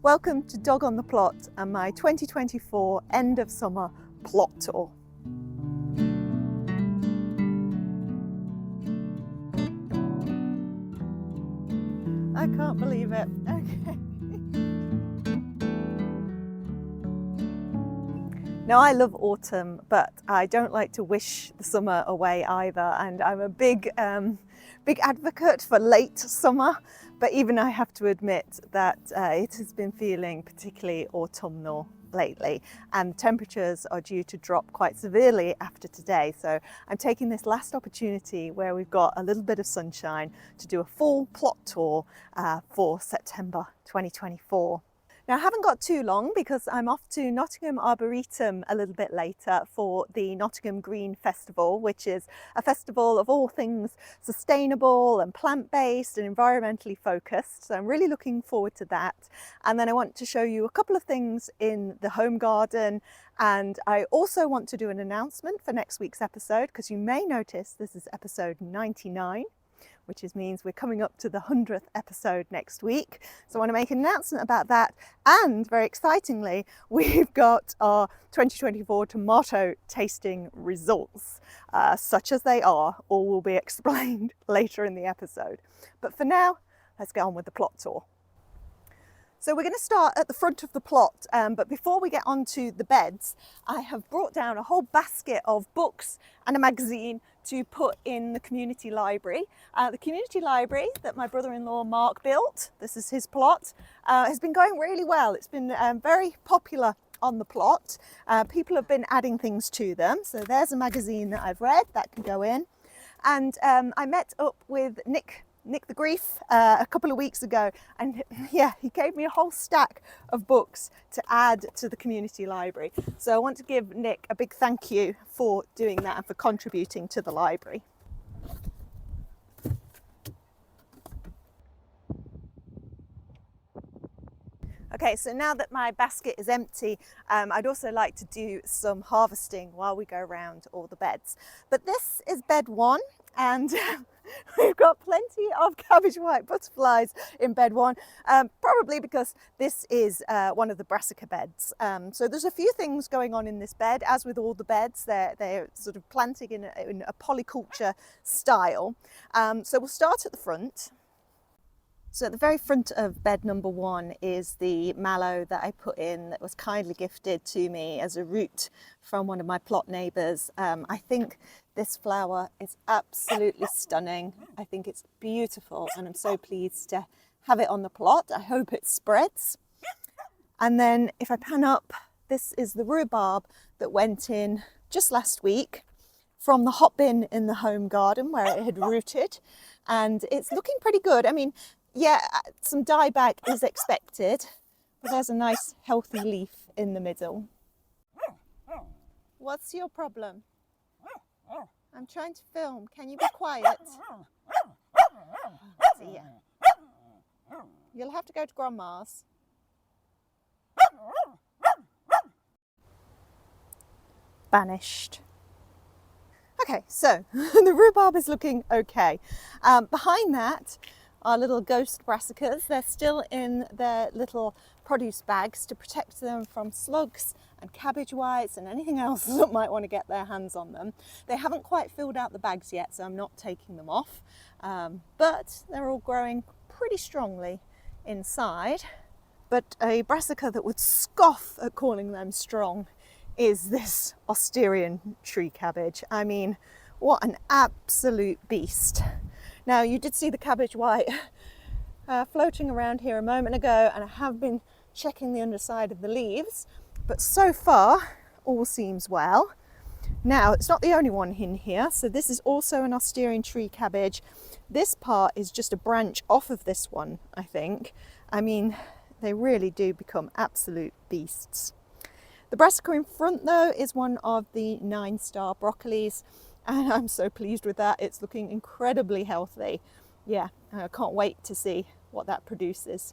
Welcome to Dog on the Plot and my 2024 end of summer plot tour. I can't believe it. Okay. Now I love autumn, but I don't like to wish the summer away either, and I'm a big advocate for late summer. But even I have to admit that it has been feeling particularly autumnal lately, and temperatures are due to drop quite severely after today. So I'm taking this last opportunity where we've got a little bit of sunshine to do a full plot tour for September 2024. Now I haven't got too long because I'm off to Nottingham Arboretum a little bit later for the Nottingham Green Festival, which is a festival of all things sustainable and plant-based and environmentally focused. So I'm really looking forward to that. And then I want to show you a couple of things in the home garden. And I also want to do an announcement for next week's episode, because you may notice this is episode 99. Which means we're coming up to the 100th episode next week. So I want to make an announcement about that. And very excitingly, we've got our 2024 tomato tasting results, such as they are. All will be explained later in the episode. But for now, let's get on with the plot tour. So we're going to start at the front of the plot, but before we get onto the beds, I have brought down a whole basket of books and a magazine to put in the community library. The community library that my brother-in-law Mark built, this is his plot, has been going really well. It's been very popular on the plot. People have been adding things to them. So there's a magazine that I've read that can go in. And I met up with Nick the Grief a couple of weeks ago, and yeah, he gave me a whole stack of books to add to the community library. So I want to give Nick a big thank you for doing that and for contributing to the library. Okay, so now that my basket is empty, I'd also like to do some harvesting while we go around all the beds. But this is bed one, and we've got plenty of cabbage white butterflies in bed one, probably because this is one of the brassica beds. So there's a few things going on in this bed. As with all the beds, they're sort of planting in a polyculture style. So we'll start at the front. So at the very front of bed number one is the mallow that I put in that was kindly gifted to me as a root from one of my plot neighbours. I think this flower is absolutely stunning. I think it's beautiful, and I'm so pleased to have it on the plot. I hope it spreads. And then if I pan up, this is the rhubarb that went in just last week from the hot bin in the home garden where it had rooted, and it's looking pretty good. I mean, yeah, some dieback is expected, but there's a nice healthy leaf in the middle. What's your problem? I'm trying to film. Can you be quiet? See ya. You'll have to go to Grandma's. Banished. Okay, so the rhubarb is looking okay. Behind that are little ghost brassicas. They're still in their little produce bags to protect them from slugs and cabbage whites and anything else that might want to get their hands on them. They haven't quite filled out the bags yet, so I'm not taking them off, but they're all growing pretty strongly inside. But a brassica that would scoff at calling them strong is this Australian tree cabbage. I mean, what an absolute beast. Now, you did see the cabbage white floating around here a moment ago, and I have been checking the underside of the leaves, but so far all seems well. Now, it's not the only one in here, so this is also an Australian tree cabbage. This part is just a branch off of this one, I think. I mean, they really do become absolute beasts. The brassica in front, though, is one of the 9-star broccolis, and I'm so pleased with that. It's looking incredibly healthy. Yeah, I can't wait to see what that produces.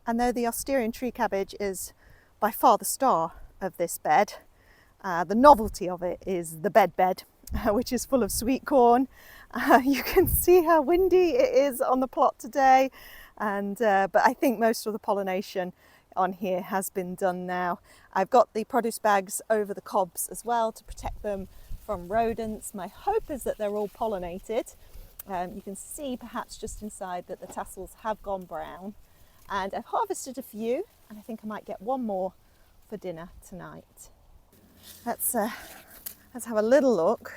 And though the Australian tree cabbage is by far the star of this bed, the novelty of it is the bed, which is full of sweetcorn. You can see how windy it is on the plot today, and but I think most of the pollination on here has been done now. I've got the produce bags over the cobs as well to protect them from rodents. My hope is that they're all pollinated. You can see perhaps just inside that the tassels have gone brown, and I've harvested a few, and I think I might get one more for dinner tonight. Let's have a little look.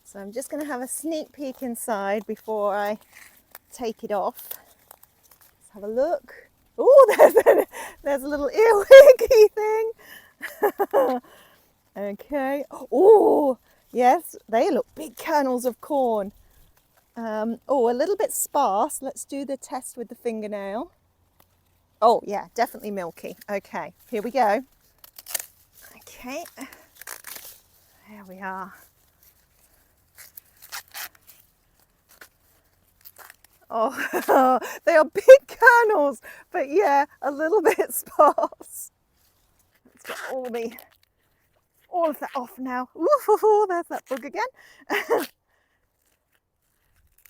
So I'm just going to have a sneak peek inside before I take it off. Let's have a look. Oh, there's a little earwiggy thing. Okay. Oh, yes, they look big kernels of corn. Oh, a little bit sparse. Let's do the test with the fingernail. Oh, yeah, definitely milky. Okay, here we go. Okay, there we are. Oh, they are big kernels, but yeah, a little bit sparse. Let's get all of that off now. Ooh, there's that bug again.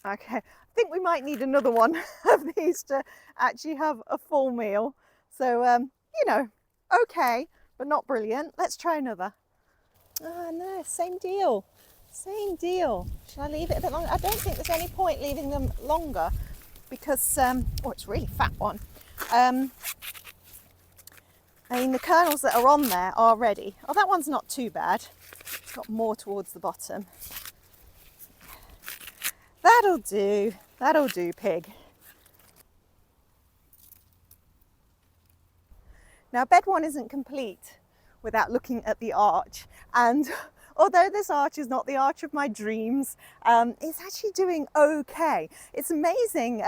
Okay, I think we might need another one of these to actually have a full meal. So, you know, okay, but not brilliant. Let's try another. Ah, no, same deal. Same deal. Shall I leave it a bit longer? I don't think there's any point leaving them longer because, oh, it's a really fat one. I mean, the kernels that are on there are ready. Oh, that one's not too bad. It's got more towards the bottom. That'll do, pig. Now, bed one isn't complete without looking at the arch, and although this arch is not the arch of my dreams, it's actually doing okay. It's amazing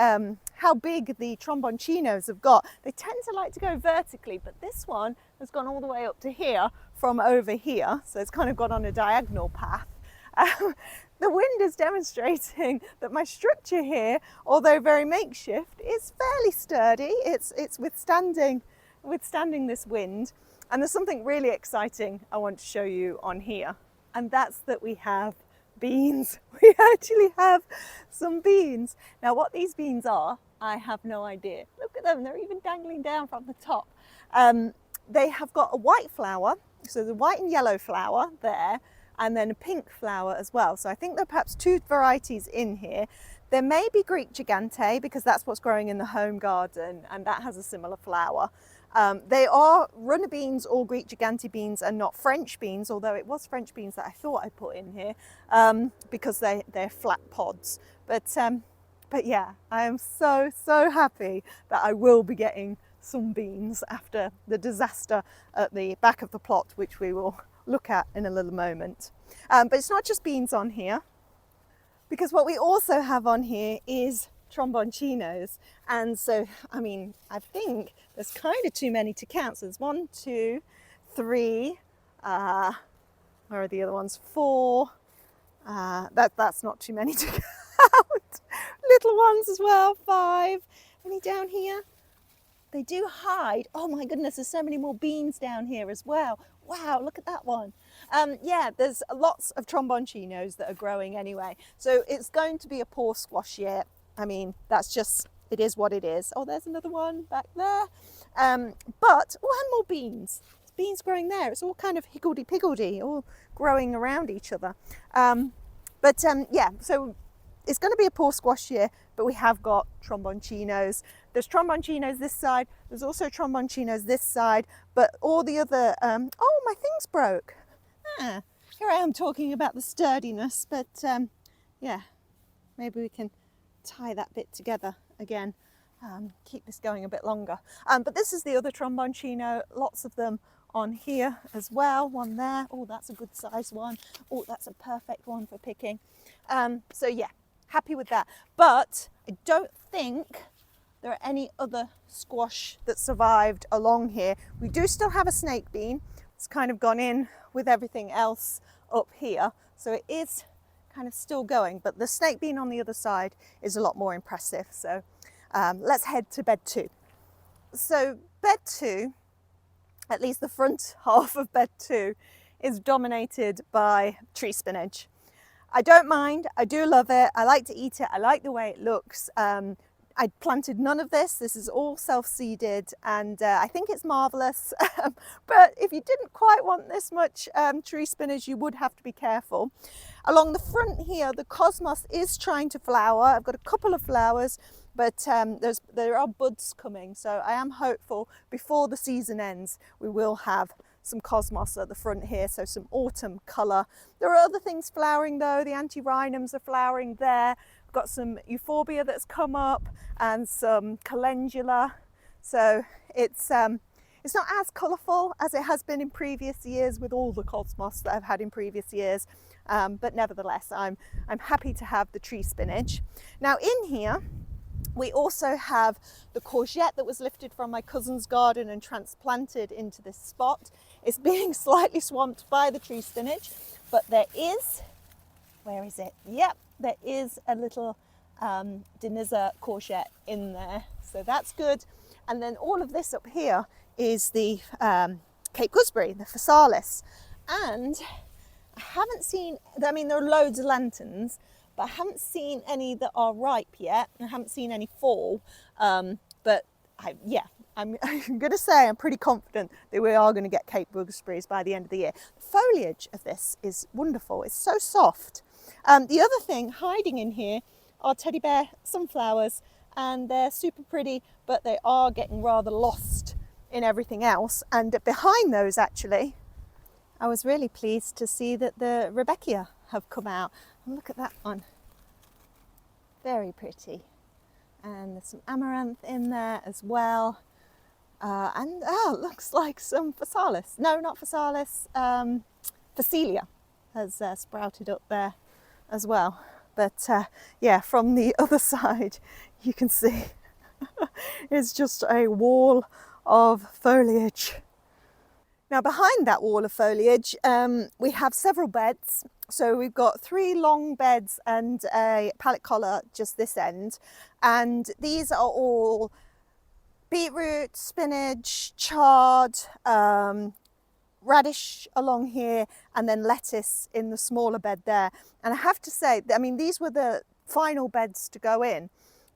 how big the tromboncinos have got. They tend to like to go vertically, but this one has gone all the way up to here from over here, so it's kind of gone on a diagonal path. The wind is demonstrating that my structure here, although very makeshift, is fairly sturdy. It's withstanding this wind. And there's something really exciting I want to show you on here, and that's that we have beans. We actually have some beans. Now, what these beans are, I have no idea. Look at them, they're even dangling down from the top. They have got a white flower, so the white and yellow flower there, and then a pink flower as well. So I think there are perhaps two varieties in here. There may be Greek Gigante because that's what's growing in the home garden, and that has a similar flower. They are runner beans or Greek Gigante beans and not French beans, although it was French beans that I thought I put in here because they're flat pods. But yeah, I am so happy that I will be getting some beans after the disaster at the back of the plot, which we will look at in a little moment. But it's not just beans on here, because what we also have on here is tromboncinos. And so, I mean, I think there's kind of too many to count. So there's 1, 2, 3, where are the other ones? 4. That's not too many to count. Little ones as well, 5. Any down here? They do hide. Oh my goodness, there's so many more beans down here as well. Wow, look at that one. Yeah, there's lots of tromboncinos that are growing anyway. So it's going to be a poor squash year. I mean, that's just, it is what it is. Oh, there's another one back there. But, oh, and more beans. There's beans growing there. It's all kind of higgledy-piggledy, all growing around each other. Yeah, so it's going to be a poor squash year, but we have got tromboncinos. There's tromboncinos this side. There's also tromboncinos this side, but all the other, oh, my thing's broke. Here I am talking about the sturdiness, but yeah, maybe we can tie that bit together again, keep this going a bit longer. But this is the other tromboncino, lots of them on here as well. One there. Oh, that's a good size one. Oh, that's a perfect one for picking. So yeah, happy with that. But I don't think there are any other squash that survived along here. We do still have a snake bean. It's kind of gone in with everything else up here, so it is kind of still going, but the snake bean on the other side is a lot more impressive. So let's head to bed 2. So bed 2, at least the front half of bed 2, is dominated by tree spinach. I don't mind, I do love it, I like to eat it, I like the way it looks. I planted none of this. This is all self-seeded, and I think it's marvellous. But if you didn't quite want this much tree spinach, you would have to be careful. Along the front here, the cosmos is trying to flower. I've got a couple of flowers, but there are buds coming. So I am hopeful before the season ends, we will have some cosmos at the front here, so some autumn colour. There are other things flowering though. The antirrhinums are flowering there. I've got some euphorbia that's come up and some calendula. So it's not as colourful as it has been in previous years with all the cosmos that I've had in previous years. But nevertheless, I'm happy to have the tree spinach. Now in here, we also have the courgette that was lifted from my cousin's garden and transplanted into this spot. It's being slightly swamped by the tree spinach, but there is, where is it? Yep, there is a little Denizza courgette in there, so that's good. And then all of this up here is the Cape gooseberry, the physalis. And I haven't seen, I mean, there are loads of lanterns, but I haven't seen any that are ripe yet. I haven't seen any fall, but I'm going to say I'm pretty confident that we are going to get Cape gooseberries by the end of the year. The foliage of this is wonderful. It's so soft. The other thing hiding in here are teddy bear sunflowers, and they're super pretty, but they are getting rather lost in everything else. And behind those, actually, I was really pleased to see that the Rebecca have come out. And look at that one. Very pretty. And there's some amaranth in there as well. And it looks like some physalis. No, not physalis. Phacelia has sprouted up there as well. But yeah, from the other side, you can see it's just a wall of foliage. Now behind that wall of foliage, we have several beds. So we've got 3 long beds and a pallet collar just this end. And these are all beetroot, spinach, chard, radish along here, and then lettuce in the smaller bed there. And I have to say, I mean, these were the final beds to go in.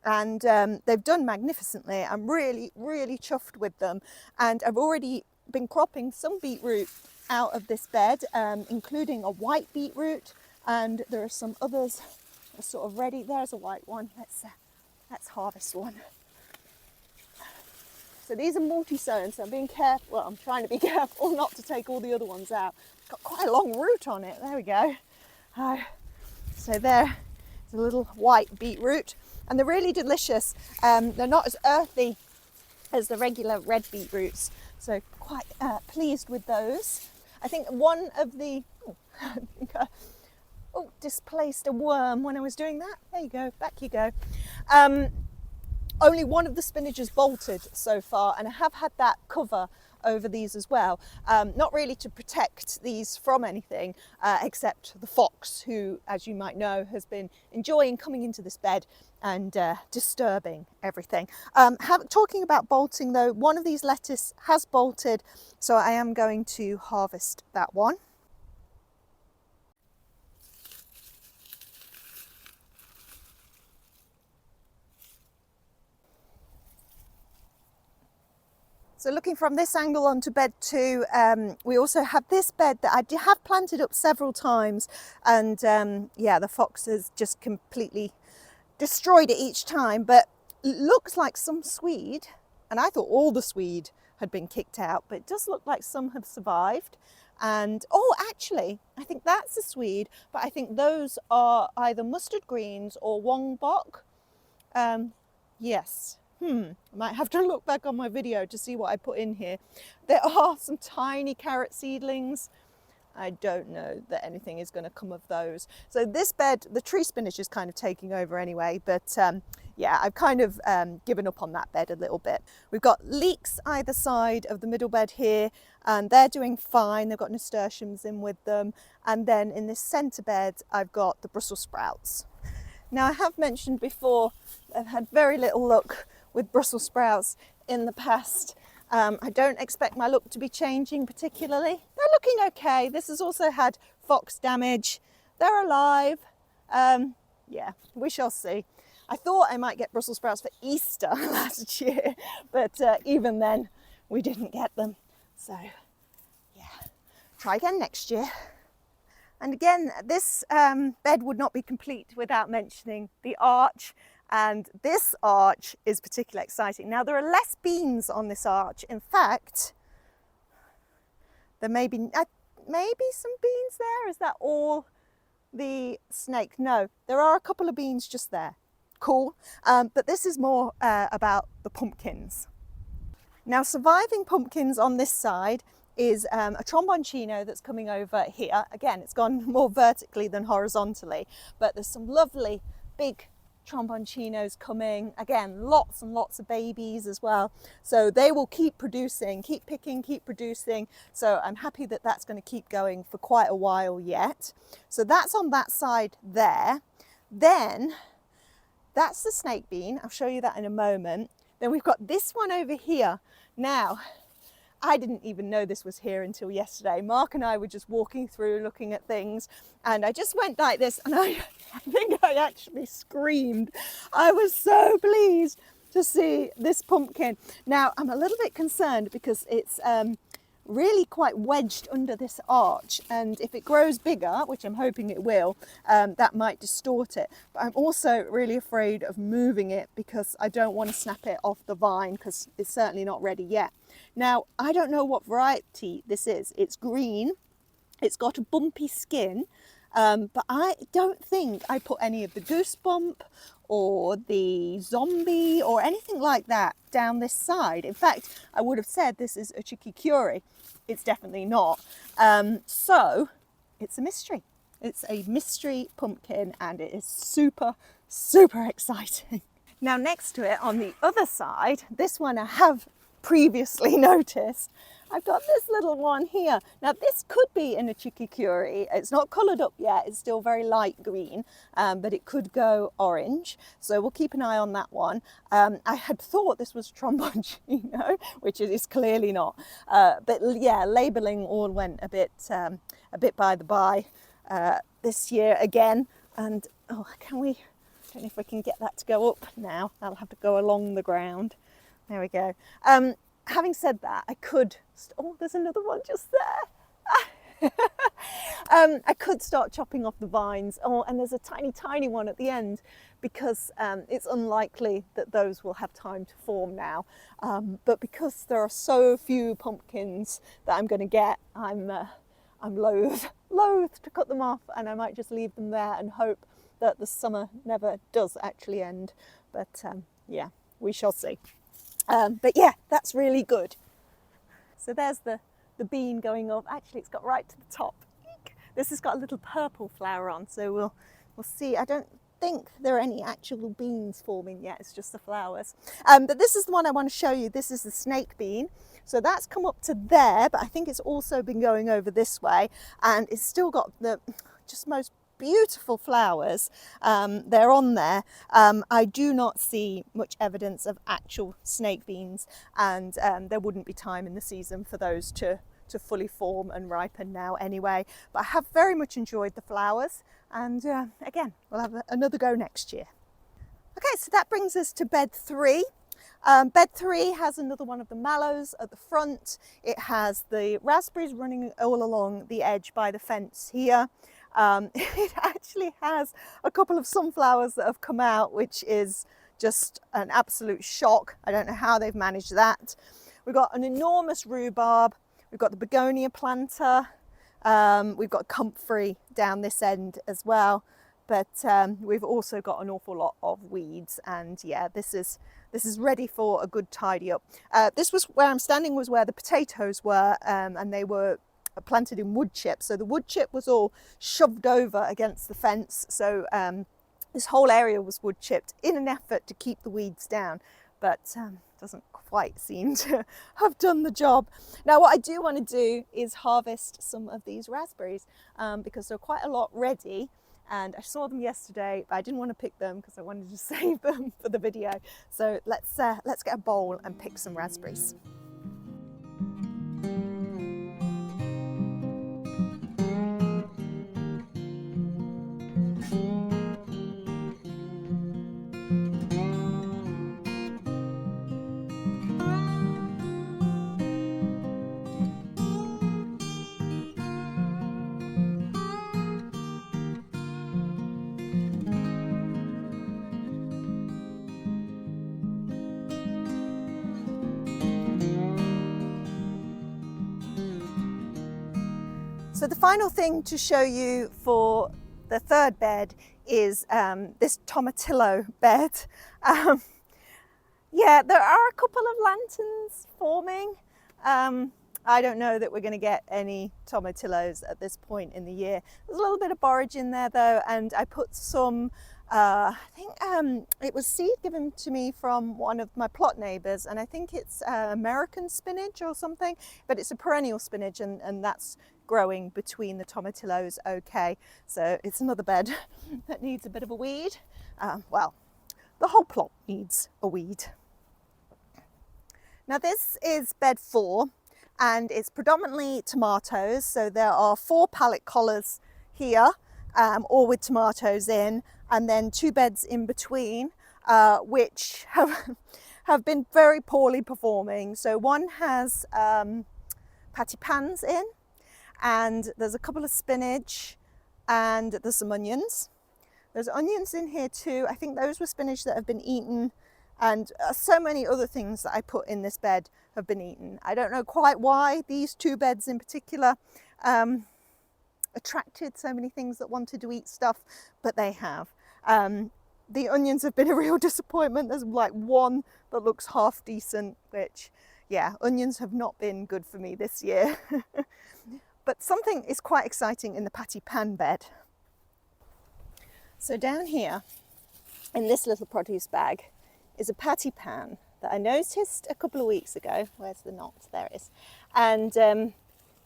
And they've done magnificently. I'm really, really chuffed with them. And I've already been cropping some beetroot out of this bed, including a white beetroot, and there are some others that are sort of ready. There's a white one. Let's harvest one. So these are multi-sown, so I'm being careful. Well, I'm trying to be careful not to take all the other ones out. It's got quite a long root on it. There we go. So there's a little white beetroot, and they're really delicious. They're not as earthy as the regular red beetroots, so quite pleased with those. I think one of the displaced a worm when I was doing that. There you go, back you go. Only one of the spinach is bolted so far, and I have had that cover over these as well. Not really to protect these from anything, except the fox, who, as you might know, has been enjoying coming into this bed and disturbing everything. Talking about bolting though, one of these lettuce has bolted, so I am going to harvest that one. So looking from this angle onto bed 2, we also have this bed that I have planted up several times, and yeah, the fox has just completely destroyed it each time, but it looks like some swede, and I thought all the swede had been kicked out, but it does look like some have survived. And actually, I think that's a swede, but I think those are either mustard greens or wongbok. Yes. I might have to look back on my video to see what I put in here. There are some tiny carrot seedlings. I don't know that anything is going to come of those. So this bed, the tree spinach is kind of taking over anyway, but yeah, I've kind of given up on that bed a little bit. We've got leeks either side of the middle bed here, and they're doing fine. They've got nasturtiums in with them. And then in this centre bed, I've got the Brussels sprouts. Now I have mentioned before, I've had very little luck with Brussels sprouts in the past. I don't expect my luck to be changing particularly. They're looking okay. This has also had fox damage. They're alive. Yeah, we shall see. I thought I might get Brussels sprouts for Easter last year, but even then we didn't get them. So yeah, try again next year. And again, this bed would not be complete without mentioning the arch. And this arch is particularly exciting. Now, there are less beans on this arch. In fact, there may be some beans there. Is that all the snake? No, there are a couple of beans just there. Cool. But this is more about the pumpkins. Now, surviving pumpkins on this side is a tromboncino that's coming over here. Again, it's gone more vertically than horizontally, but there's some lovely big tromboncinos coming. Again, lots and lots of babies as well. So they will keep producing, keep picking, keep producing. So I'm happy that that's going to keep going for quite a while yet. So that's on that side there. Then that's the snake bean. I'll show you that in a moment. Then we've got this one over here. Now, I didn't even know this was here until yesterday. Mark and I were just walking through looking at things, and I just went like this, and I think I actually screamed. I was so pleased to see this pumpkin. Now, I'm a little bit concerned because it's really quite wedged under this arch, and if it grows bigger, which I'm hoping it will, that might distort it. But I'm also really afraid of moving it because I don't want to snap it off the vine because it's certainly not ready yet. Now, I don't know what variety this is. It's green, it's got a bumpy skin, but I don't think I put any of the goosebump or the zombie or anything like that down this side. In fact, I would have said this is a chikikuri. It's definitely not. So it's a mystery. It's a mystery pumpkin, and it is super, super exciting. Now, next to it on the other side, this one I have previously noticed, I've got this little one here. Now, this could be in a chikikuri. It's not coloured up yet. It's still very light green, but it could go orange. So we'll keep an eye on that one. I had thought this was tromboncino, which it is clearly not. But yeah, labelling all went a bit by the by this year again. And oh, can we? I don't know if we can get that to go up now. I'll have to go along the ground. There we go. Having said that, I could, oh, there's another one just there. I could start chopping off the vines. Oh, and there's a tiny, tiny one at the end because it's unlikely that those will have time to form now. But because there are so few pumpkins that I'm going to get, I'm loath to cut them off, and I might just leave them there and hope that the summer never does actually end. But yeah, we shall see. But yeah, that's really good. So there's the bean going up. Actually, it's got right to the top. This has got a little purple flower on, so we'll see. I don't think there are any actual beans forming yet. It's just the flowers. But this is the one I want to show you. This is the snake bean. So that's come up to there, but I think it's also been going over this way, and it's still got the just most beautiful flowers. They're on there. I do not see much evidence of actual snake beans, and there wouldn't be time in the season for those to fully form and ripen now anyway. But I have very much enjoyed the flowers, and again, we'll have another go next year. Okay, so that brings us to bed 3. Bed 3 has another one of the mallows at the front. It has the raspberries running all along the edge by the fence here. It actually has a couple of sunflowers that have come out, which is just an absolute shock. I don't know how they've managed that. We've got an enormous rhubarb. We've got the begonia planter. We've got comfrey down this end as well. But we've also got an awful lot of weeds, and yeah, this is ready for a good tidy up. This was where I'm standing, was where the potatoes were, and they were planted in wood chip. So the wood chip was all shoved over against the fence. So this whole area was wood chipped in an effort to keep the weeds down, but doesn't quite seem to have done the job. Now, what I do want to do is harvest some of these raspberries because they're quite a lot ready. And I saw them yesterday, but I didn't want to pick them because I wanted to save them for the video. So let's get a bowl and pick some raspberries. So the final thing to show you for the third bed is this tomatillo bed. Yeah, there are a couple of lanterns forming. I don't know that we're going to get any tomatillos at this point in the year. There's a little bit of borage in there though, and I put some, I think it was seed given to me from one of my plot neighbours, and I think it's American spinach or something, but it's a perennial spinach, and that's growing between the tomatillos okay. So it's another bed that needs a bit of a weed. Well, the whole plot needs a weed. Now this is bed 4, and it's predominantly tomatoes. So there are 4 pallet collars here, all with tomatoes in, and then 2 beds in between, which have been very poorly performing. So one has patty pans in, and there's a couple of spinach, and there's some onions. There's onions in here too. I think those were spinach that have been eaten, and so many other things that I put in this bed have been eaten. I don't know quite why these 2 beds in particular attracted so many things that wanted to eat stuff, but they have. The onions have been a real disappointment. There's like one that looks half decent, which, yeah, onions have not been good for me this year. But something is quite exciting in the patty pan bed. So down here in this little produce bag is a patty pan that I noticed a couple of weeks ago. Where's the knot? There it is. And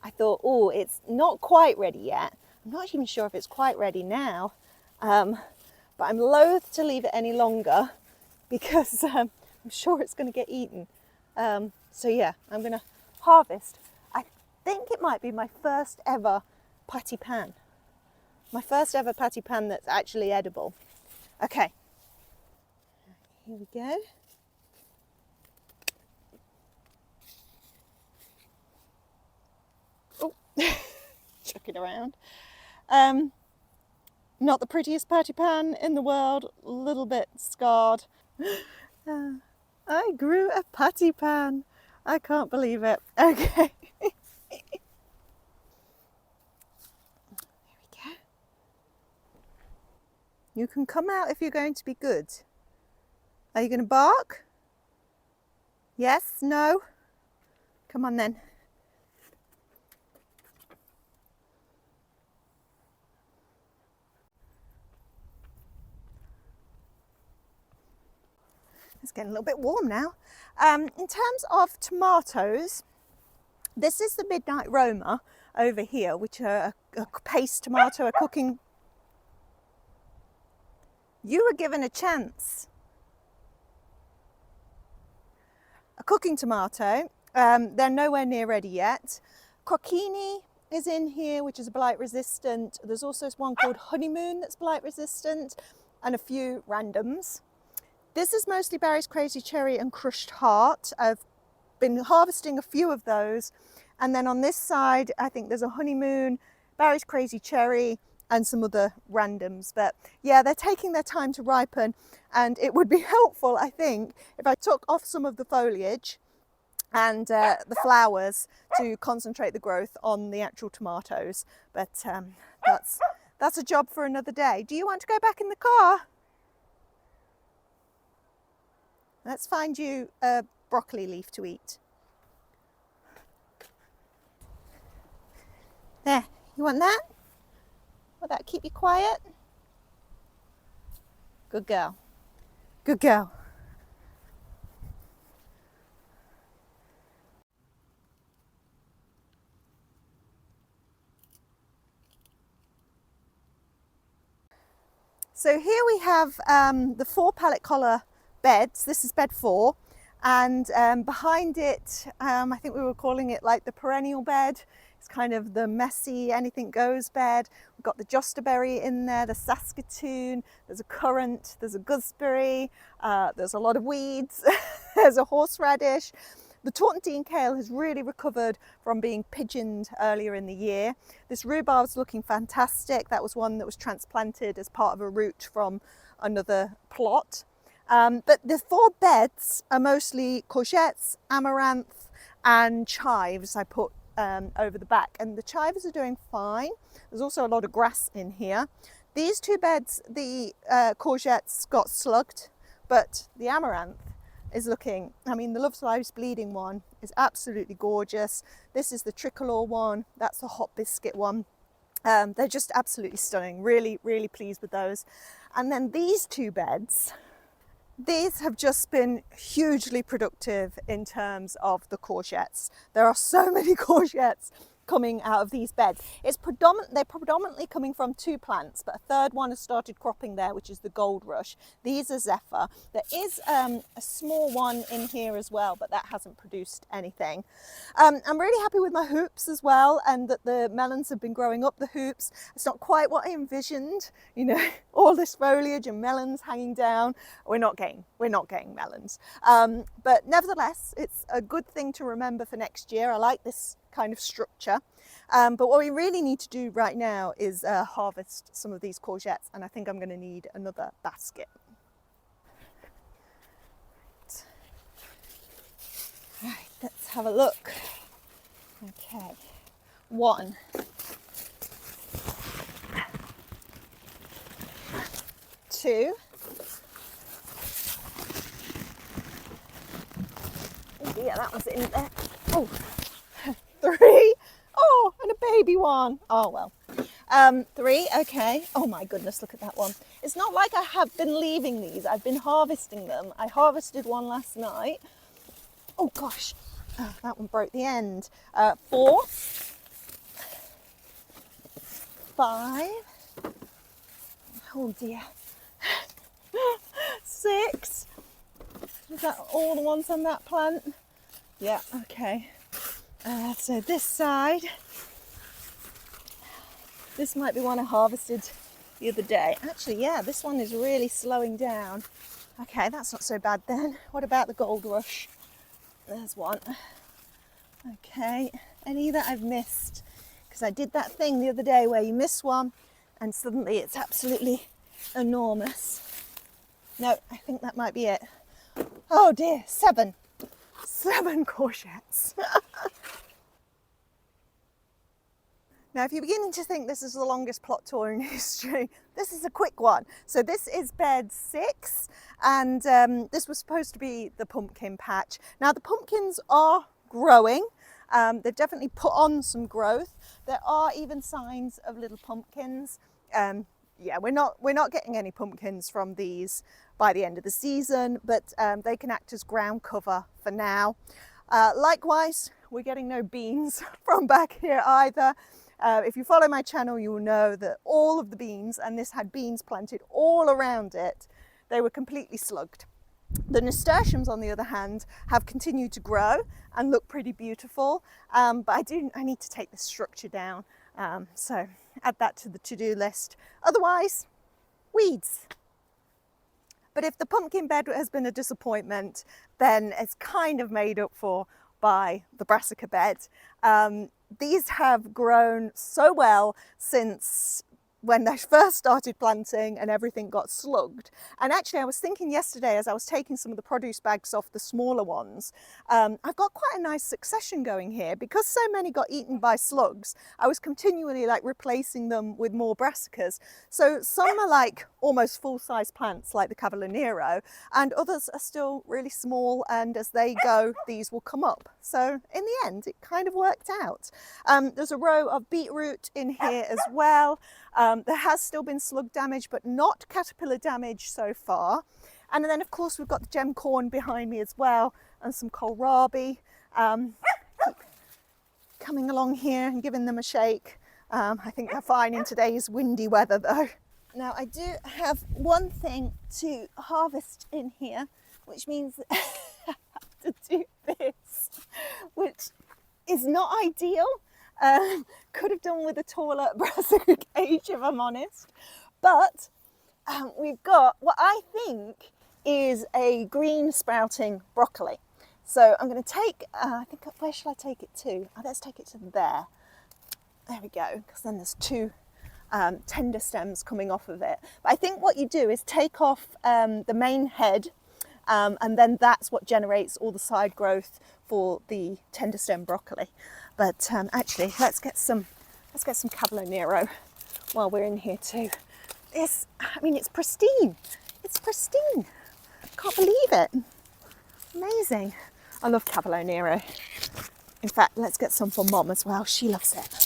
I thought, oh, it's not quite ready yet. I'm not even sure if it's quite ready now, but I'm loath to leave it any longer because I'm sure it's going to get eaten. So yeah, I'm going to harvest. I think it might be my first ever patty pan. My first ever patty pan that's actually edible. Okay, here we go. Oh, chuck it around. Not the prettiest patty pan in the world, a little bit scarred. I grew a patty pan. I can't believe it. Okay. You can come out if you're going to be good. Are you going to bark? Yes? No? Come on then. It's getting a little bit warm now. In terms of tomatoes, this is the Midnight Roma over here, which are a paste tomato, a cooking. You were given a chance. A cooking tomato. They're nowhere near ready yet. Crocchini is in here, which is blight resistant. There's also one called Honeymoon that's blight resistant, and a few randoms. This is mostly Barry's Crazy Cherry and Crushed Heart. I've been harvesting a few of those. And then on this side, I think there's a Honeymoon, Barry's Crazy Cherry, and some other randoms. But yeah, they're taking their time to ripen, and it would be helpful, I think, if I took off some of the foliage and the flowers to concentrate the growth on the actual tomatoes. But that's a job for another day. Do you want to go back in the car? Let's find you a broccoli leaf to eat. There, you want that? Will that keep you quiet? Good girl. Good girl. So here we have the 4 pallet collar beds. This is bed 4, and behind it, I think we were calling it like the perennial bed. It's kind of the messy, anything goes bed. We've got the josterberry in there, the saskatoon, there's a currant, there's a gooseberry, there's a lot of weeds, there's a horseradish. The Tortentine kale has really recovered from being pigeoned earlier in the year. This rhubarb's looking fantastic. That was one that was transplanted as part of a root from another plot. But the 4 beds are mostly courgettes, amaranth and chives. I put over the back, and the chivers are doing fine. There's also a lot of grass in here. These two beds, the courgettes got slugged, but the amaranth is looking, I mean, the Love's Life's bleeding one is absolutely gorgeous. This is the tricolor one, that's the hot biscuit one. They're just absolutely stunning. Really, really pleased with those. And then these two beds, these have just been hugely productive in terms of the courgettes. There are so many courgettes coming out of these beds. They're predominantly coming from two plants, but a third one has started cropping there, which is the Gold Rush. These are Zephyr. There is a small one in here as well, but that hasn't produced anything. I'm really happy with my hoops as well, and that the melons have been growing up the hoops. It's not quite what I envisioned, you know, all this foliage and melons hanging down. We're not getting melons. But nevertheless, it's a good thing to remember for next year. I like this kind of structure, but what we really need to do right now is harvest some of these courgettes, and I think I'm going to need another basket. Right, let's have a look. Okay, 1, 2, oh dear, that was in there. Oh, 3, oh, and a baby one. Oh well. 3, okay. Oh my goodness, look at that one. It's not like I have been leaving these. I've been harvesting them. I harvested one last night. Oh gosh, oh, that one broke the end. 4, 5, oh dear, 6. Is that all the ones on that plant? Yeah, okay. So this side, this might be one I harvested the other day. Actually, yeah, this one is really slowing down. Okay, that's not so bad then. What about the Gold Rush? There's one. Okay, any that I've missed? Because I did that thing the other day where you miss one and suddenly it's absolutely enormous. No, I think that might be it. Oh dear, 7 courgettes. Now, if you're beginning to think this is the longest plot tour in history, this is a quick one. So this is bed 6, and this was supposed to be the pumpkin patch. Now, the pumpkins are growing. They've definitely put on some growth. There are even signs of little pumpkins. Yeah, we're not getting any pumpkins from these by the end of the season, but they can act as ground cover for now. Likewise, we're getting no beans from back here either. If you follow my channel, you will know that all of the beans, and this had beans planted all around it, they were completely slugged. The nasturtiums, on the other hand, have continued to grow and look pretty beautiful, but I need to take the structure down, so add that to the to-do list. Otherwise, weeds. But if the pumpkin bed has been a disappointment, then it's kind of made up for by the brassica bed. These have grown so well since when I first started planting and everything got slugged. And actually I was thinking yesterday as I was taking some of the produce bags off the smaller ones, I've got quite a nice succession going here. Because so many got eaten by slugs, I was continually like replacing them with more brassicas. So some are like almost full-size plants like the cavalo nero, and others are still really small, and as they go these will come up. So in the end it kind of worked out. There's a row of beetroot in here as well. There has still been slug damage, but not caterpillar damage so far. And then of course we've got the gem corn behind me as well, and some kohlrabi. Keep coming along here and giving them a shake. I think they're fine in today's windy weather though. Now I do have one thing to harvest in here, which means I have to do this, which is not ideal. Could have done with a taller brassica cage if I'm honest, but we've got what I think is a green sprouting broccoli. So I'm going to take, I think, where shall I take it to? Oh, let's take it to there. There we go, because then there's 2 tender stems coming off of it. But I think what you do is take off the main head and then that's what generates all the side growth for the tender stem broccoli. But actually, let's get some cavalo nero while we're in here too. This, I mean, it's pristine. It's pristine. Can't believe it. Amazing. I love cavalo nero. In fact, let's get some for Mom as well. She loves it.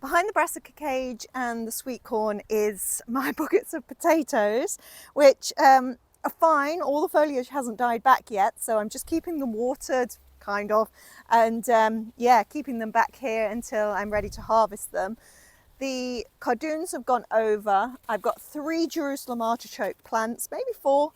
Behind the brassica cage and the sweet corn is my buckets of potatoes, which are fine. All the foliage hasn't died back yet, so I'm just keeping them watered, kind of, and yeah, keeping them back here until I'm ready to harvest them. The cardoons have gone over. I've got 3 Jerusalem artichoke plants, maybe 4,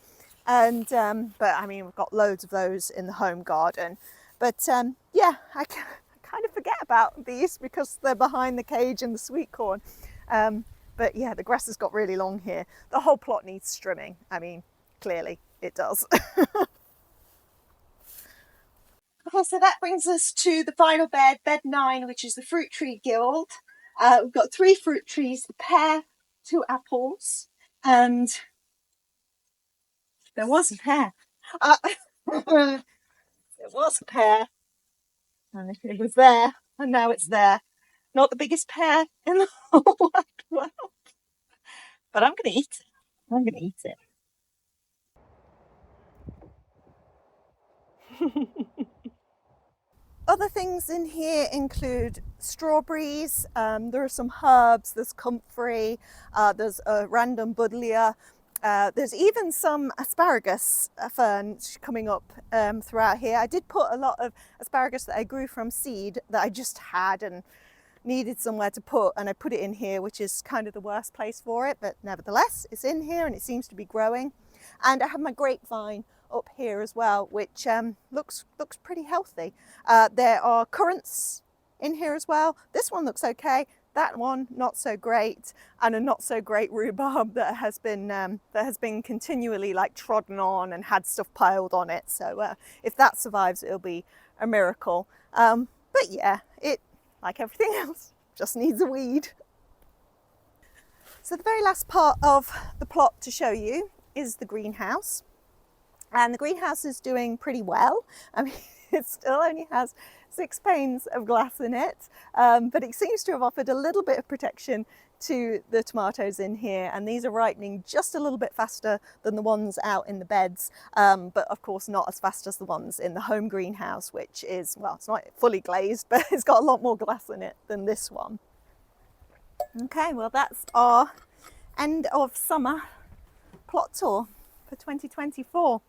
and but I mean, we've got loads of those in the home garden. But yeah, I kind of forget about these because they're behind the cage and the sweet corn. But yeah, the grass has got really long here. The whole plot needs trimming. I mean, clearly it does. Okay, so that brings us to the final bed, bed 9, which is the fruit tree guild. We've got 3 fruit trees, the pear, 2 apples, and there was a pear. There was a pear, and it was there, and now it's there. Not the biggest pear in the whole wide world, but I'm going to eat it. I'm going to eat it. Other things in here include strawberries, there are some herbs, there's comfrey, there's a random buddleia, there's even some asparagus fern coming up throughout here. I did put a lot of asparagus that I grew from seed that I just had and needed somewhere to put, and I put it in here, which is kind of the worst place for it, but nevertheless it's in here and it seems to be growing. And I have my grapevine up here as well, which looks pretty healthy. There are currants in here as well. This one looks okay, that one not so great, and a not so great rhubarb that has been continually like trodden on and had stuff piled on it. So if that survives, it'll be a miracle. But yeah, it, like everything else, just needs a weed. So the very last part of the plot to show you is the greenhouse. And the greenhouse is doing pretty well. I mean, it still only has 6 panes of glass in it, but it seems to have offered a little bit of protection to the tomatoes in here, and these are ripening just a little bit faster than the ones out in the beds, but of course not as fast as the ones in the home greenhouse, which is, well, it's not fully glazed, but it's got a lot more glass in it than this one. Okay, well, that's our end of summer plot tour for 2024.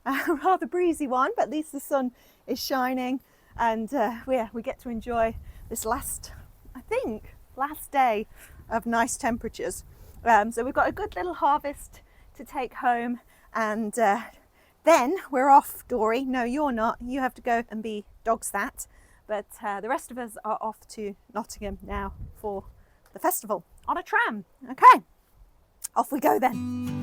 A rather breezy one, but at least the sun is shining, and we get to enjoy this last day of nice temperatures. So we've got a good little harvest to take home, and then we're off. Dorie, no, you're not. You have to go and be dog sat, but the rest of us are off to Nottingham now for the festival on a tram. Okay, off we go then.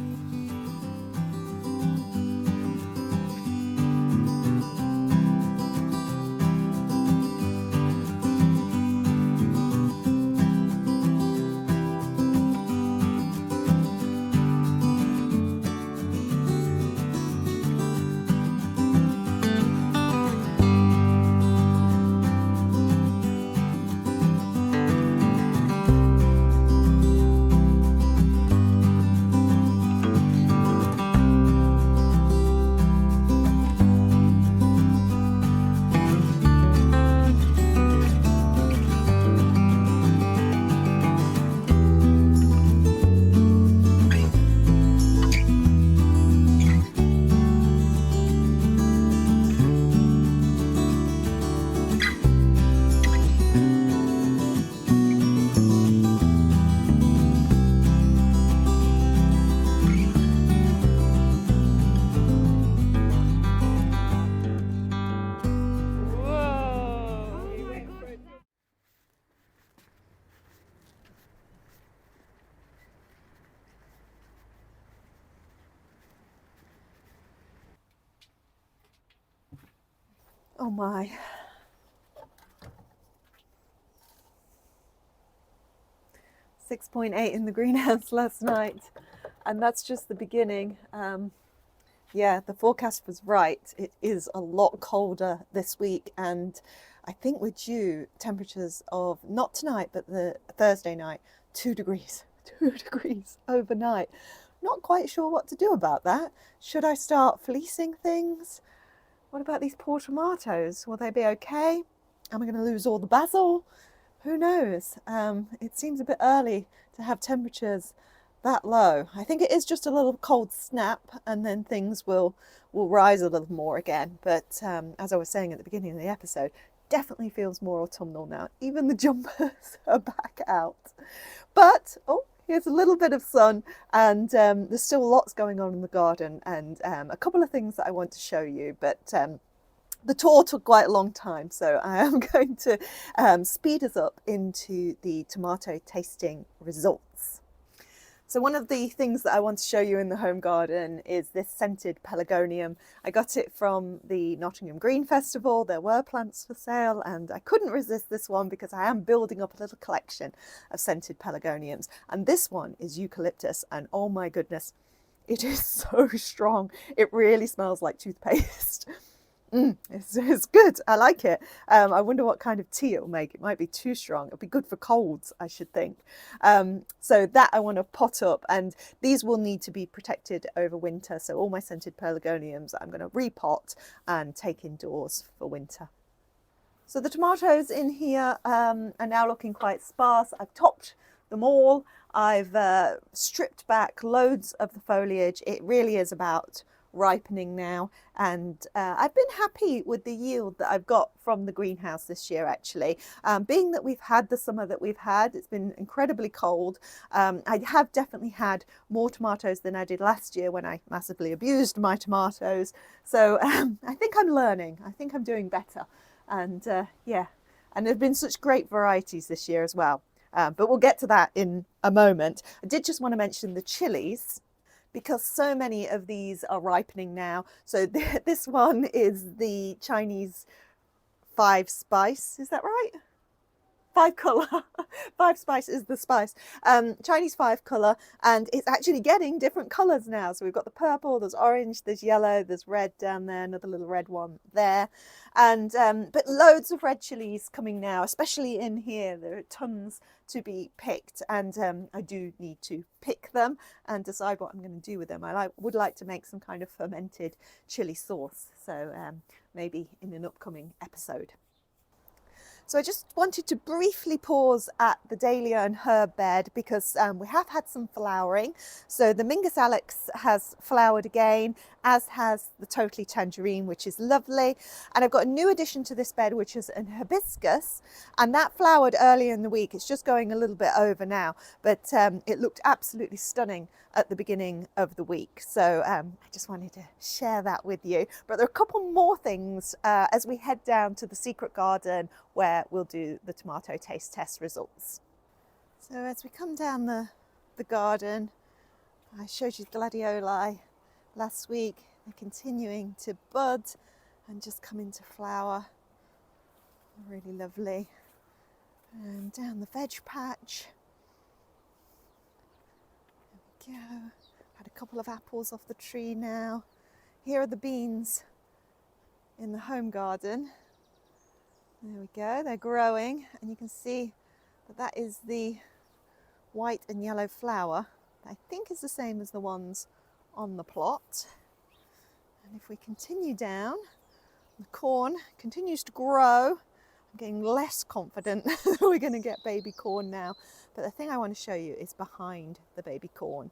Oh my. .8 in the greenhouse last night, and that's just the beginning. Yeah, the forecast was right. It is a lot colder this week, and I think we're due temperatures of, not tonight, but the Thursday night, 2 degrees, 2 degrees overnight. Not quite sure what to do about that. Should I start fleecing things? What about these poor tomatoes? Will they be okay? Am I going to lose all the basil? Who knows? It seems a bit early to have temperatures that low. I think it is just a little cold snap, and then things will rise a little more again. But as I was saying at the beginning of the episode, definitely feels more autumnal now. Even the jumpers are back out. But oh, here's a little bit of sun, and there's still lots going on in the garden, and a couple of things that I want to show you. But the tour took quite a long time, so I am going to speed us up into the tomato tasting results. So one of the things that I want to show you in the home garden is this scented pelargonium. I got it from the Nottingham Green Festival. There were plants for sale, and I couldn't resist this one because I am building up a little collection of scented pelargoniums. And this one is eucalyptus, and oh my goodness, it is so strong. It really smells like toothpaste. It's good. I like it. I wonder what kind of tea it'll make. It might be too strong. It'll be good for colds, I should think. So that I want to pot up, and these will need to be protected over winter. So all my scented pelargoniums I'm going to repot and take indoors for winter. So the tomatoes in here are now looking quite sparse. I've topped them all. I've stripped back loads of the foliage. It really is about ripening now, and I've been happy with the yield that I've got from the greenhouse this year, actually. Being that we've had the summer that we've had, it's been incredibly cold. I have definitely had more tomatoes than I did last year when I massively abused my tomatoes. So I think I'm learning. I think I'm doing better, and yeah, and there have been such great varieties this year as well. But we'll get to that in a moment. I did just want to mention the chilies, because so many of these are ripening now. So this one is the Chinese 5 spice, is that right? 5 colour. 5 spice is the spice. Chinese 5 colour, and it's actually getting different colours now. So we've got the purple, there's orange, there's yellow, there's red down there, another little red one there. And but loads of red chilies coming now, especially in here. There are tons to be picked, and I do need to pick them and decide what I'm going to do with them. I would like to make some kind of fermented chili sauce, so maybe in an upcoming episode. So I just wanted to briefly pause at the dahlia and herb bed because we have had some flowering. So the Mingus Alex has flowered again, as has the Totally Tangerine, which is lovely. And I've got a new addition to this bed, which is an hibiscus, and that flowered earlier in the week. It's just going a little bit over now, but it looked absolutely stunning at the beginning of the week. So I just wanted to share that with you. But there are a couple more things as we head down to the secret garden where we'll do the tomato taste test results. So as we come down the garden, I showed you gladioli last week. They're continuing to bud and just come into flower. Really lovely. And down the veg patch. There we go. Had a couple of apples off the tree now. Here are the beans in the home garden. There we go, they're growing, and you can see that that is the white and yellow flower. I think is the same as the ones on the plot. And if we continue down, the corn continues to grow. I'm getting less confident that we're going to get baby corn now. But the thing I want to show you is behind the baby corn.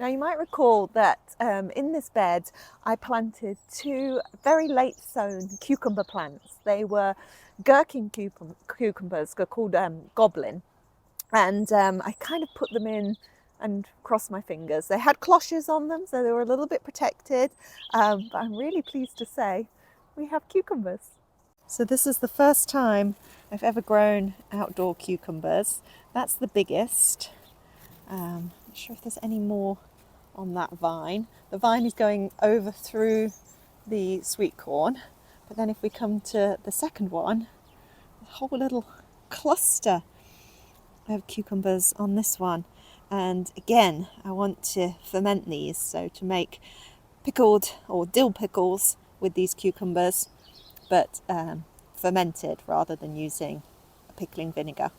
Now you might recall that in this bed I planted 2 very late sown cucumber plants. They were gherkin cucumbers, they're called goblin, and I kind of put them in and crossed my fingers. They had cloches on them, so they were a little bit protected, but I'm really pleased to say we have cucumbers. So this is the first time I've ever grown outdoor cucumbers. That's the biggest. Not sure if there's any more on that vine. The vine is going over through the sweet corn, But then if we come to the second one, a whole little cluster of cucumbers on this one. And again, I want to ferment these, so to make pickled or dill pickles with these cucumbers, but fermented rather than using a pickling vinegar.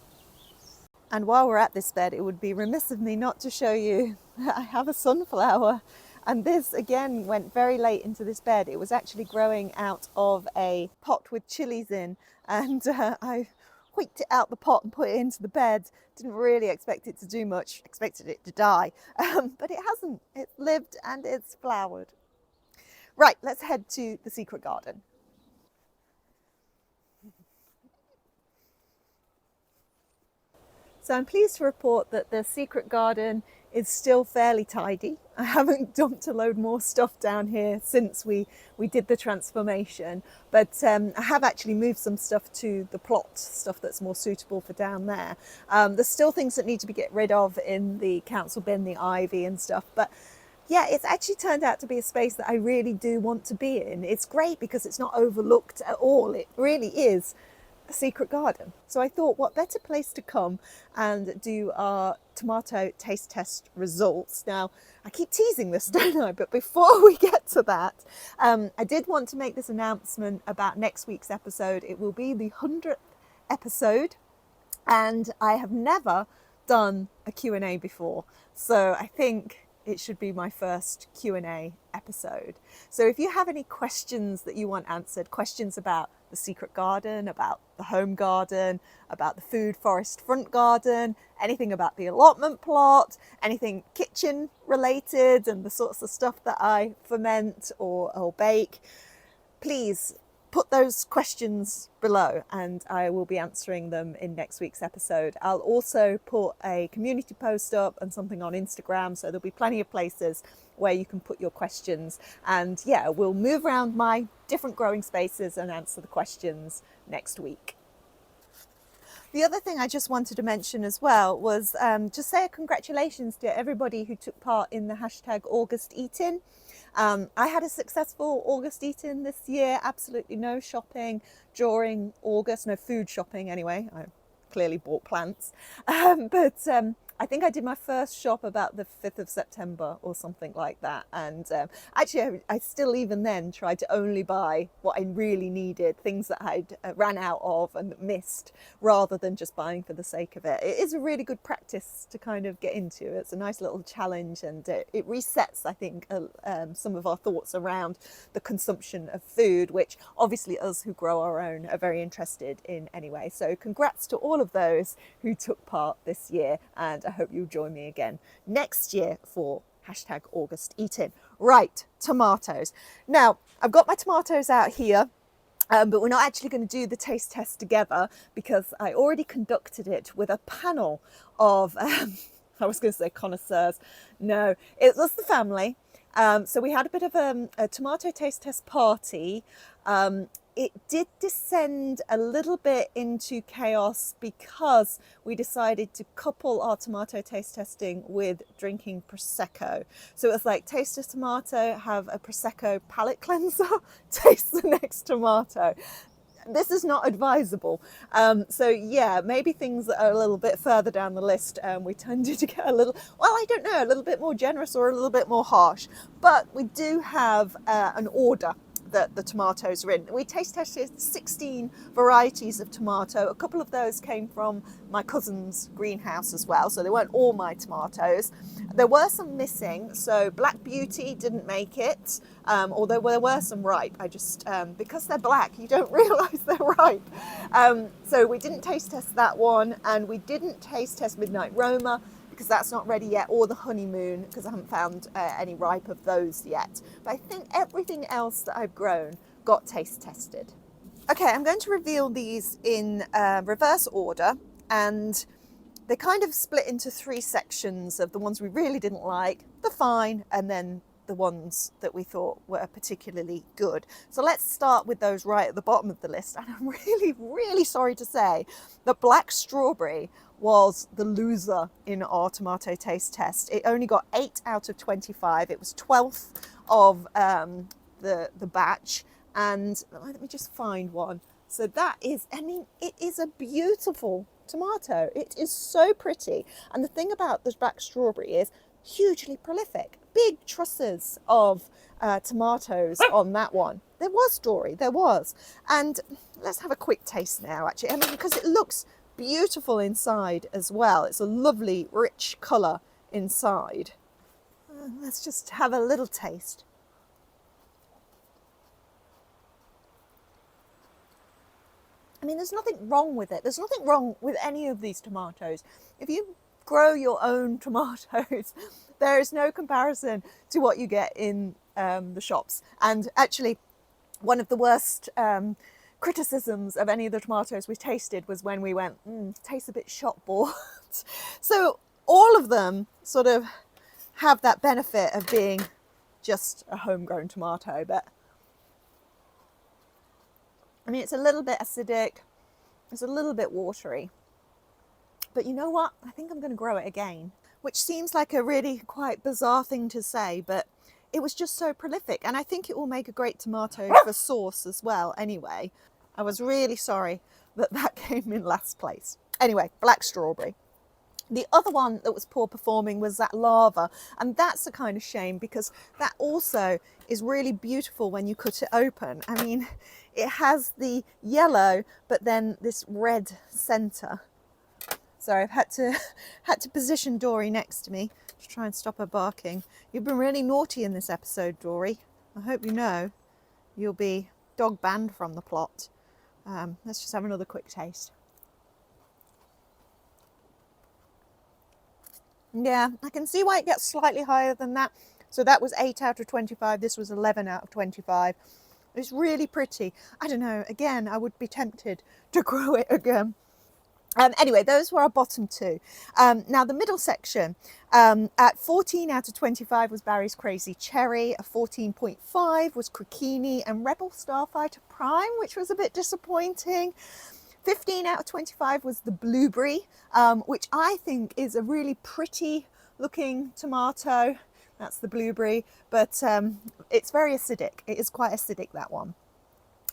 And while we're at this bed, it would be remiss of me not to show you that I have a sunflower. And this again went very late into this bed. It was actually growing out of a pot with chilies in, and I whipped it out the pot and put it into the bed. Didn't really expect it to do much, expected it to die, but it hasn't. It lived and it's flowered. Right, let's head to the secret garden. So I'm pleased to report that the secret garden is still fairly tidy. I haven't dumped a load more stuff down here since we did the transformation, but I have actually moved some stuff to the plot, stuff that's more suitable for down there. There's still things that need to be get rid of in the council bin, the ivy and stuff, but yeah, it's actually turned out to be a space that I really do want to be in. It's great because it's not overlooked at all. It really is a secret garden. So I thought, what better place to come and do our tomato taste test results. Now, I keep teasing this, don't I? But before we get to that, I did want to make this announcement about next week's episode. It will be the 100th episode, and I have never done a Q&A before. So I think it should be my first Q&A episode. So if you have any questions that you want answered, questions about the secret garden, about the home garden, about the food forest front garden, anything about the allotment plot, anything kitchen related and the sorts of stuff that I ferment or bake, please put those questions below and I will be answering them in next week's episode. I'll also put a community post up and something on Instagram, so there'll be plenty of places where you can put your questions, and yeah, we'll move around my different growing spaces and answer the questions next week. The other thing I just wanted to mention as well was just say a congratulations to everybody who took part in the hashtag August Eating. I had a successful August Eating this year, absolutely no shopping during August, no food shopping anyway. I clearly bought plants, but I think I did my first shop about the 5th of September or something like that. And actually, I still even then tried to only buy what I really needed, things that I'd ran out of and missed, rather than just buying for the sake of it. It is a really good practice to kind of get into. It's a nice little challenge, and it resets, I think, some of our thoughts around the consumption of food, which obviously us who grow our own are very interested in anyway. So congrats to all of those who took part this year, and I hope you'll join me again next year for hashtag August Eating. Right, tomatoes. Now, I've got my tomatoes out here, but we're not actually going to do the taste test together because I already conducted it with a panel of, I was going to say connoisseurs. No, it was the family. So we had a bit of a tomato taste test party. It did descend a little bit into chaos because we decided to couple our tomato taste testing with drinking Prosecco. So it was like, taste a tomato, have a Prosecco palate cleanser, taste the next tomato. This is not advisable. So yeah, maybe things that are a little bit further down the list, we tended to get a little, well, I don't know, a little bit more generous or a little bit more harsh. But we do have an order that the tomatoes are in. We taste tested 16 varieties of tomato. A couple of those came from my cousin's greenhouse as well, so they weren't all my tomatoes. There were some missing, so Black Beauty didn't make it, although there were some ripe. I just, because they're black, you don't realise they're ripe. So we didn't taste test that one, and we didn't taste test Midnight Roma, because that's not ready yet, or the honeymoon, because I haven't found any ripe of those yet. But I think everything else that I've grown got taste tested. Okay, I'm going to reveal these in reverse order, and they kind of split into three sections of the ones we really didn't like, the fine, and then the ones that we thought were particularly good. So let's start with those right at the bottom of the list. And I'm really, really sorry to say that black strawberry was the loser in our tomato taste test. It only got 8 out of 25. It was 12th of the batch, And let me just find one. So that is, I mean, it is a beautiful tomato. It is so pretty. And the thing about this black strawberry is hugely prolific. Big trusses of tomatoes on that one. There was, Dorie, there was. And let's have a quick taste now, actually. I mean, because it looks beautiful inside as well. It's a lovely, rich colour inside. Let's just have a little taste. I mean, there's nothing wrong with it. There's nothing wrong with any of these tomatoes. If you grow your own tomatoes, there is no comparison to what you get in the shops. And actually, one of the worst criticisms of any of the tomatoes we tasted was when we went, tastes a bit shop bought. So all of them sort of have that benefit of being just a homegrown tomato, but I mean, it's a little bit acidic, it's a little bit watery, but you know what? I think I'm going to grow it again, which seems like a really quite bizarre thing to say, but it was just so prolific, and I think it will make a great tomato for sauce as well anyway. I was really sorry that that came in last place. Anyway, black strawberry. The other one that was poor performing was that lava, and that's a kind of shame because that also is really beautiful when you cut it open. I mean, it has the yellow, but then this red centre. So I've had to position Dorie next to me to try and stop her barking. You've been really naughty in this episode, Dorie. I hope you know you'll be dog banned from the plot. Let's just have another quick taste. Yeah, I can see why it gets slightly higher than that. So that was 8 out of 25. This was 11 out of 25. It's really pretty. I don't know. Again, I would be tempted to grow it again. Anyway, those were our bottom two. Now the middle section, at 14 out of 25 was Barry's Crazy Cherry, a 14.5 was Cricchini and Rebel Starfighter Prime, which was a bit disappointing. 15 out of 25 was the Blueberry, which I think is a really pretty looking tomato. That's the Blueberry, but it's very acidic. It is quite acidic, that one.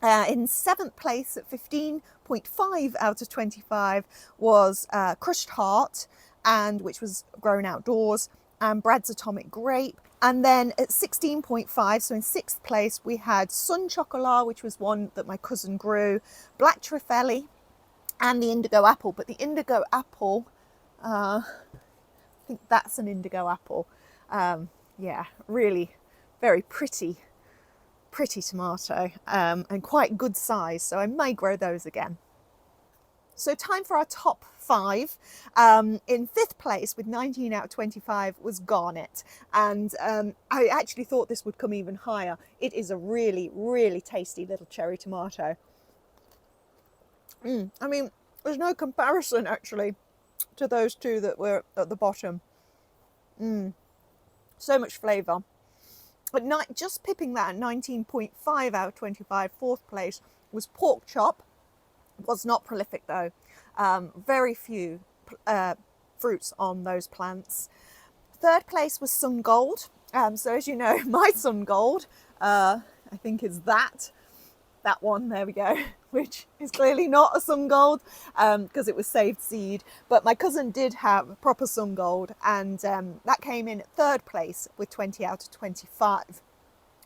In 7th place at 15.5 out of 25 was Crushed Heart, and which was grown outdoors, and Brad's Atomic Grape. And then at 16.5, so in 6th place, we had Sun Chocolat, which was one that my cousin grew, Black Trifeli, and the Indigo Apple. But the Indigo Apple, I think that's an Indigo Apple. Yeah, really very pretty tomato, and quite good size, so I may grow those again. So time for our top 5. In 5th place with 19 out of 25 was Garnet, and I actually thought this would come even higher. It is a really, really tasty little cherry tomato. I mean, there's no comparison actually to those two that were at the bottom. So much flavour. But just pipping that at 19.5 out of 25, 4th place was Pork Chop. Was not prolific though. Very few fruits on those plants. 3rd place was Sun Gold. So as you know, my Sun Gold, I think is that one, there we go, which is clearly not a Sun Gold because it was saved seed. But my cousin did have a proper Sun Gold, and that came in at 3rd place with 20 out of 25.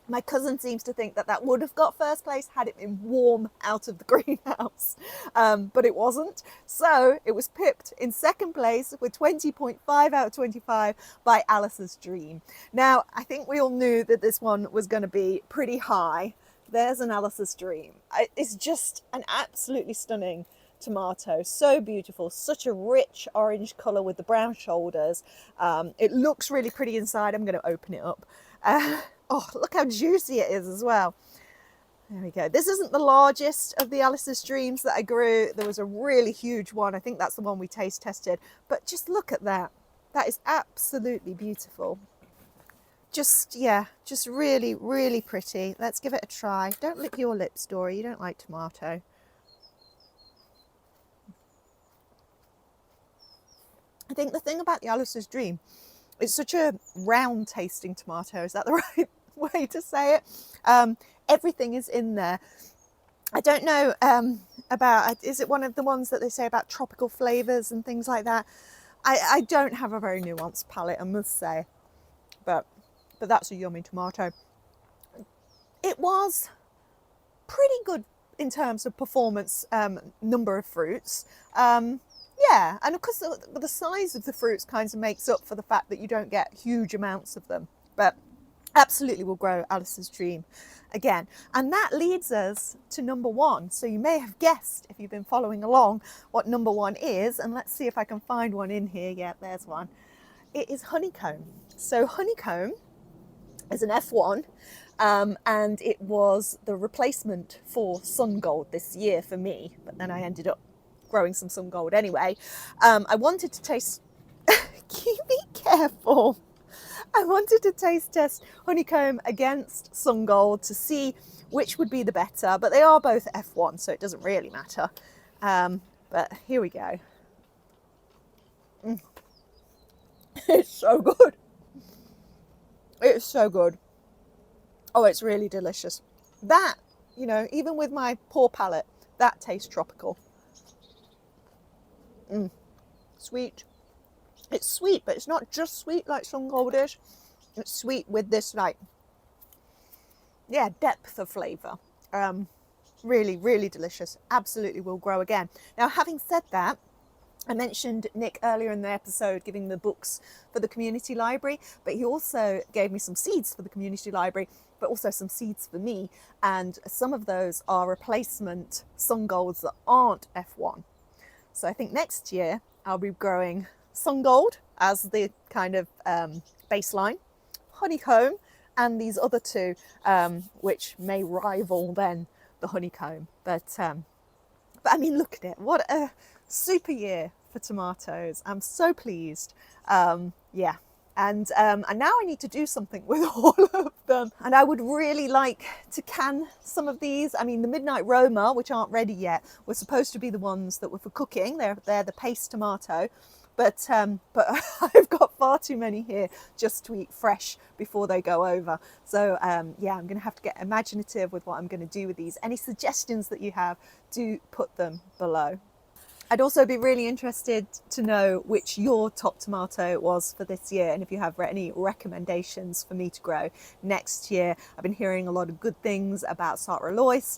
My cousin seems to think that that would have got 1st place had it been warm out of the greenhouse, but it wasn't. So it was pipped in 2nd place with 20.5 out of 25 by Alice's Dream. Now, I think we all knew that this one was going to be pretty high. There's an Alice's Dream. It's just an absolutely stunning tomato. So beautiful. Such a rich orange colour with the brown shoulders. It looks really pretty inside. I'm going to open it up. Oh, look how juicy it is as well. There we go. This isn't the largest of the Alice's Dreams that I grew. There was a really huge one. I think that's the one we taste tested. But just look at that. That is absolutely beautiful. Just really, really pretty. Let's give it a try. Don't lick your lips, Dorie. You don't like tomato. I think the thing about the Alice's Dream, it's such a round tasting tomato. Is that the right way to say it? everything is in there. I don't know about, is it one of the ones that they say about tropical flavours and things like that? I don't have a very nuanced palate, I must say, but that's a yummy tomato. It was pretty good in terms of performance, number of fruits. Yeah, and of course the size of the fruits kind of makes up for the fact that you don't get huge amounts of them. But absolutely will grow Alice's dream again. And that leads us to number one. So you may have guessed, if you've been following along, what number one is. And let's see if I can find one in here. Yeah, there's one. It is honeycomb. So honeycomb is an F1. And it was the replacement for sun gold this year for me. But then I ended up growing some sun gold anyway. I wanted to taste, keep me careful. I wanted to taste test honeycomb against sun gold to see which would be the better, but they are both F1, so it doesn't really matter. But here we go. It's so good. It's so good. Oh, it's really delicious. That, you know, even with my poor palate, that tastes tropical. Sweet. It's sweet, but it's not just sweet like sun gold is. It's sweet with this, like, yeah, depth of flavour. Really, really delicious. Absolutely will grow again. Now, having said that, I mentioned Nick earlier in the episode giving the books for the community library, but he also gave me some seeds for the community library, but also some seeds for me. And some of those are replacement sun golds that aren't F1. So I think next year I'll be growing sun gold as the kind of baseline, honeycomb, and these other two, which may rival then the honeycomb. But I mean, look at it. What a super year for tomatoes. I'm so pleased. Yeah. And now I need to do something with all of them. And I would really like to can some of these. I mean, the Midnight Roma, which aren't ready yet, were supposed to be the ones that were for cooking. They're the paste tomato. But I've got far too many here just to eat fresh before they go over. So yeah, I'm going to have to get imaginative with what I'm going to do with these. Any suggestions that you have, do put them below. I'd also be really interested to know which your top tomato was for this year, and if you have any recommendations for me to grow next year. I've been hearing a lot of good things about Sartre Alois,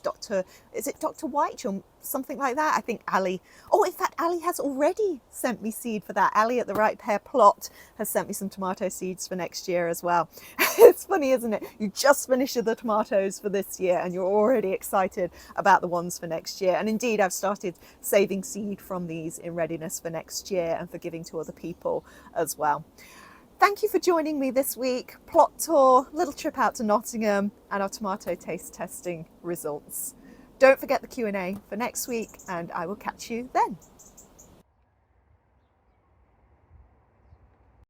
is it Dr. White or something like that? I think Ali, oh, in fact, Ali has already sent me seed for that. Ali at the Right Pear Plot has sent me some tomato seeds for next year as well. It's funny, isn't it? You just finished the tomatoes for this year and you're already excited about the ones for next year. And indeed, I've started saving seed from these in readiness for next year and for giving to other people as well. Thank you for joining me this week. Plot tour, little trip out to Nottingham, and our tomato taste testing results. Don't forget the Q&A for next week, and I will catch you then.